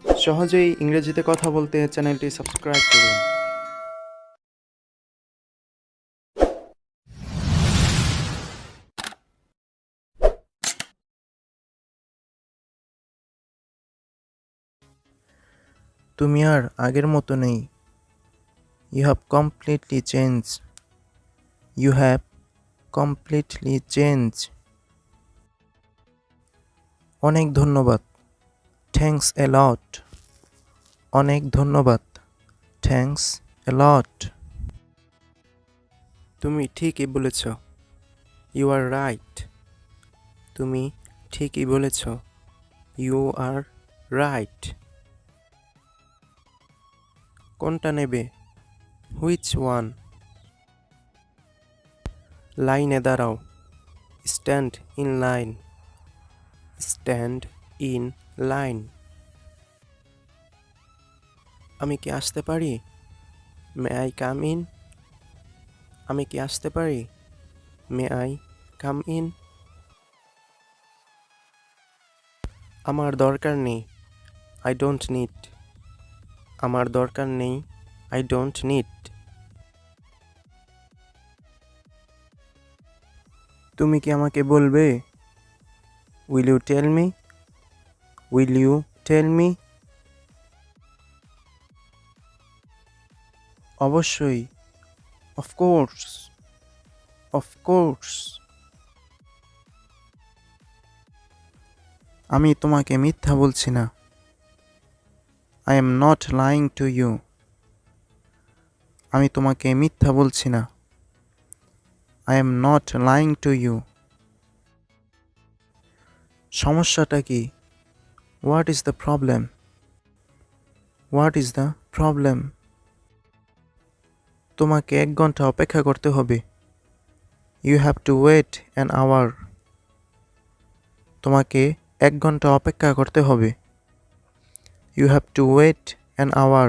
সহজেই ইংরেজিতে কথা বলতে চ্যানেলটি সাবস্ক্রাইব করুন। তুমি আর আগের মতো নেই। You have completely change. You have completely change. অনেক ধন্যবাদ। Thanks a lot. অনেক ধন্যবাদ। Thanks a lot. তুমি ঠিকই বলেছ। You are right. তুমি ঠিকই বলেছ। You are right. কোনটা নেবে? Which one? লাইনে দাঁড়াও। Stand in line. Stand in line. আমি কি আসতে পারি? May I come in? আমি কি আসতে পারি? May I come in? আমার দরকার নেই। I don't need. আমার দরকার নেই। I don't need. তুমি কি আমাকে বলবে? Will you tell me? Will you tell me? অবশ্যই। অফকোর্স। অফকোর্স। আমি তোমাকে মিথ্যা বলছি না। I am not lying to you. আমি তোমাকে মিথ্যা বলছি না। I am not lying to you. সমস্যাটা কি? What is the problem? What is the problem? তোমাকে 1 ঘন্টা অপেক্ষা করতে হবে। You have to wait an hour. তোমাকে 1 ঘন্টা অপেক্ষা করতে হবে। You have to wait an hour.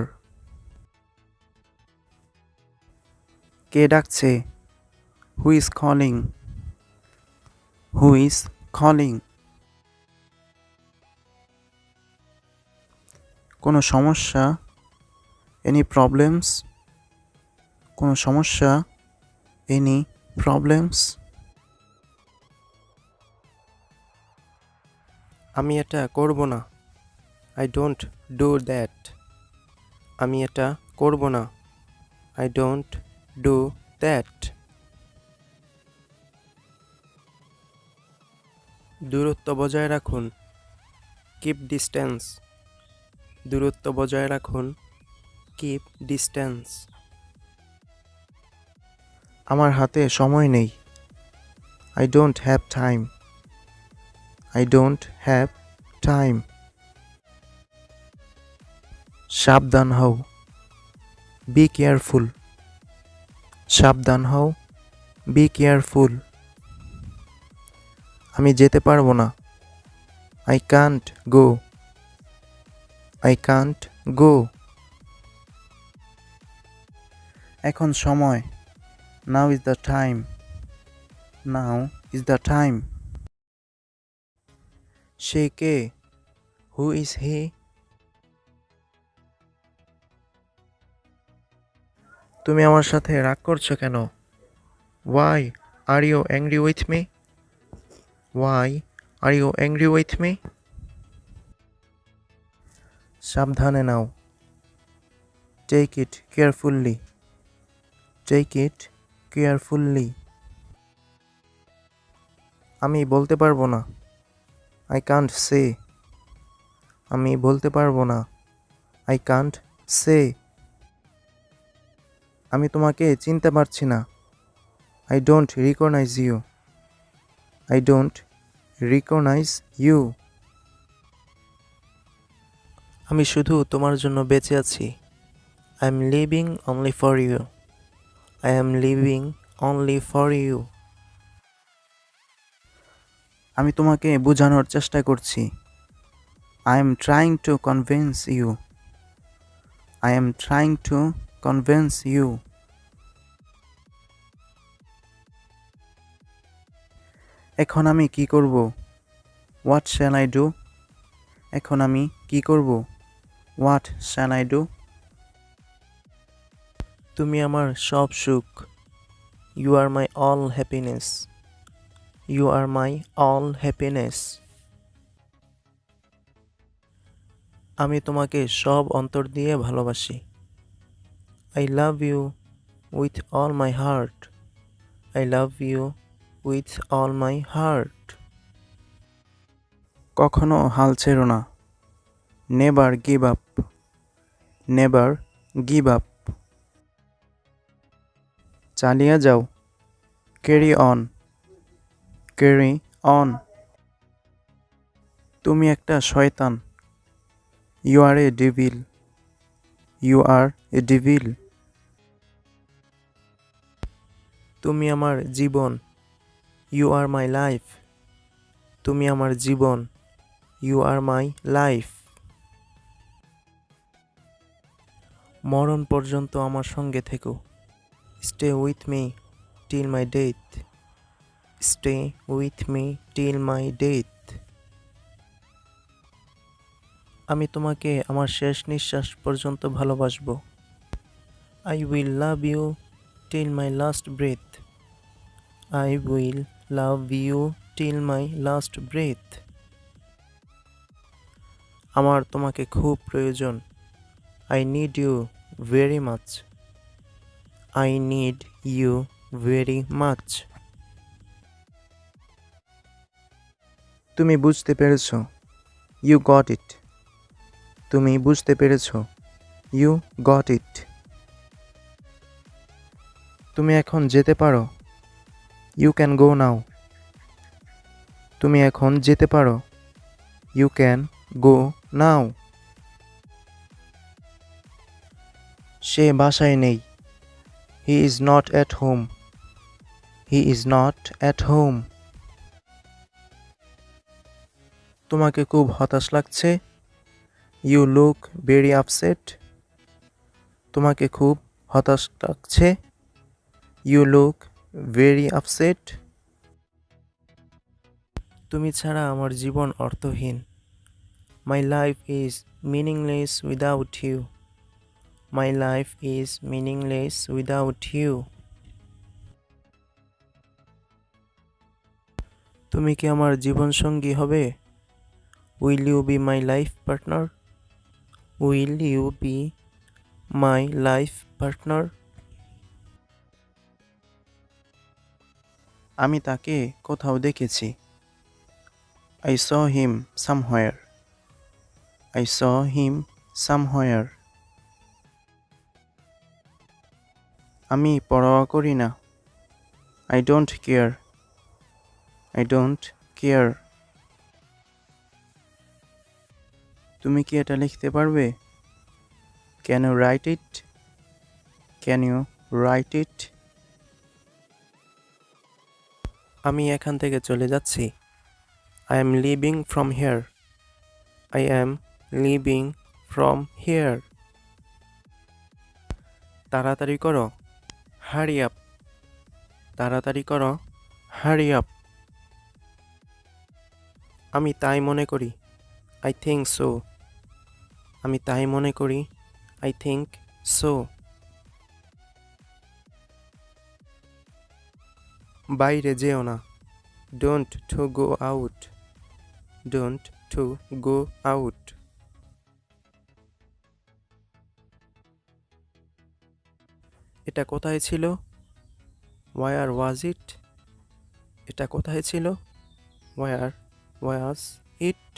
কে ডাকছে? Who is calling? Who is calling? কোনো সমস্যা? Any problems? কোনো সমস্যা? Any problems? আমি এটা করব না। I don't do that. আমি এটা করব না। I don't do that. দূরত্ব বজায় রাখুন। Keep distance. দূরত্ব বজায় রাখুন। Keep distance. আমার হাতে সময় নেই। I don't have time. I don't have time. সাবধান হও। Be careful. সাবধান হও। Be careful. আমি যেতে পারবো না। I can't go. I can't go. এখন সময়। Now is the time. Now is the time. সে কে? Who is he? তুমি আমার সাথে রাগ করছো কেন? Why are you angry with me? Why are you angry with me? সাবধানে নাও। Take it carefully. Take it carefully. আমি বলতে পারবো না। I can't say. আমি বলতে পারবো না। I can't say. আমি তোমাকে চিনতে পারছি না। I don't recognise you. I don't recognise you. আমি শুধু তোমার জন্য বেঁচে আছি। I am living only for you. I am living only for you. আমি তোমাকে বোঝানোর চেষ্টা করছি। I am trying to convince you. I am trying to convince you. এখন আমি কি করব? What shall I do? এখন আমি কি করব? What shall I do? তুমি আমার সব সুখ। You are my all happiness. You are my all happiness. আমি তোমাকে সব অন্তর দিয়ে ভালোবাসি। I love you with all my heart. I love you with all my heart. কখনো হাল ছেড়ো না। Never give up. Never give up. চালিয়ে যাও। Carry on. Carry on. তুমি একটা শয়তান। You are a devil. You are a devil. তুমি আমার জীবন। You are my life. তুমি আমার জীবন। You are my life. মরণ পর্যন্ত আমার সঙ্গে থেকো। Stay with me till my death. Stay with me till my death. আমি তোমাকে আমার শেষ নিঃশ্বাস পর্যন্ত ভালোবাসবো। I will love you till my last breath. I will love you till my last breath. আমার তোমাকে খুব প্রয়োজন। I need you very much. I need you very much. তুমি বুঝতে পেরেছো। You got it. তুমি বুঝতে পেরেছো। You got it. তুমি এখন যেতে পারো। You can go now. তুমি এখন যেতে পারো। You can go now. সে বাসায় নেই। He is not at home. He is not at home. তোমাকে খুব হতাশ লাগছে। You look very upset. তোমাকে খুব হতাশ লাগছে। You look very upset. তুমি ছাড়া আমার জীবন অর্থহীন। My life is meaningless without you. My life is meaningless without you. তুমি কি আমার জীবনসঙ্গী হবে? Will you be my life partner? Will you be my life partner? আমি তাকে কোথাও দেখেছি। I saw him somewhere. I saw him somewhere. আমি পরোয়া করি না। I don't care. I don't care. তুমি কি এটা লিখতে পারবে? Can you write it? Can you write it? আমি এখান থেকে চলে যাচ্ছি। I am leaving from here. I am leaving from here. তাড়াতাড়ি করো। Hurry up. তাড়াতাড়ি করো। Hurry up. আমি তাই মনে করি। I think so. আমি তাই মনে করি। I think so. বাইরে যেও না। Don't to go out. Don't to go out. এটা কোথায় ছিল? Where was it? এটা কোথায় ছিল? Where was it?